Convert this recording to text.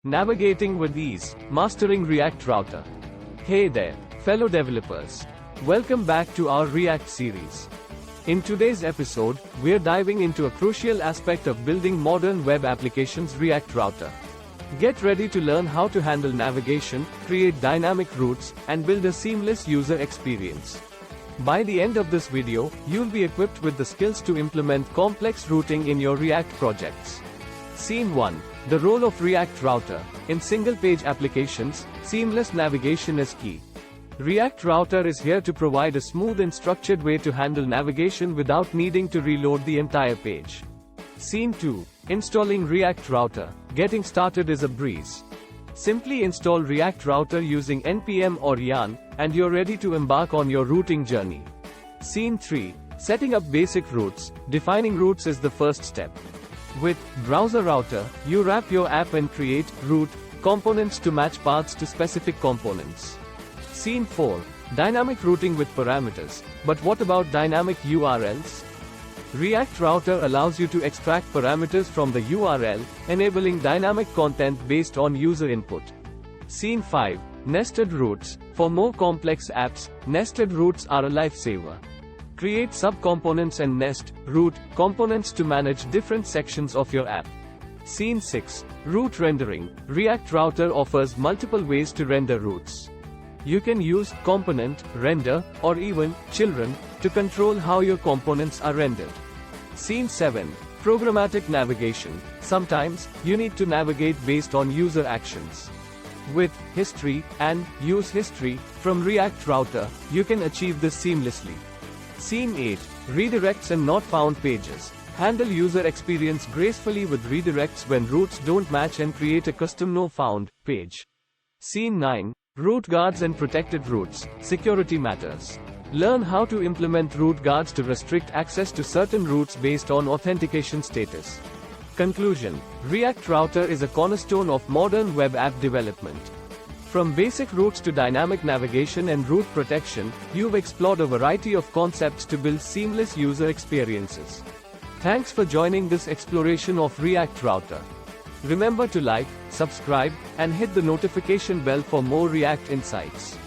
Navigating with ease, mastering React Router. Hey there, fellow developers. Welcome back to our React series. In today's episode, we're diving into a crucial aspect of building modern web applications, React Router. Get ready to learn how to handle navigation, create dynamic routes, and build a seamless user experience. By the end of this video, you'll be equipped with the skills to implement complex routing in your React projects. Scene 1. The role of React Router. In single-page applications, seamless navigation is key. React Router is here to provide a smooth and structured way to handle navigation without needing to reload the entire page. Scene 2. Installing React Router. Getting started is a breeze. Simply install React Router using npm or yarn, and you're ready to embark on your routing journey. Scene 3. Setting up basic routes. Defining routes is the first step. With Browser Router, you wrap your app and create route components to match paths to specific components. Scene 4. Dynamic routing with parameters. But what about dynamic URLs? React Router allows you to extract parameters from the URL, enabling dynamic content based on user input. Scene 5. Nested routes. For more complex apps, nested routes are a lifesaver. Create subcomponents and nest route components to manage different sections of your app. Scene 6. Route rendering. React Router offers multiple ways to render routes. You can use component, render, or even children to control how your components are rendered. Scene 7. Programmatic navigation. Sometimes, you need to navigate based on user actions. With history and use history from React Router, you can achieve this seamlessly. Scene 8. Redirects and not found pages. Handle user experience gracefully with redirects when routes don't match and create a custom no found page. Scene 9. Route guards and protected routes. Security matters. Learn how to implement route guards to restrict access to certain routes based on authentication status. Conclusion. React Router is a cornerstone of modern web app development. From basic routes to dynamic navigation and route protection, you've explored a variety of concepts to build seamless user experiences. Thanks for joining this exploration of React Router. Remember to like, subscribe, and hit the notification bell for more React insights.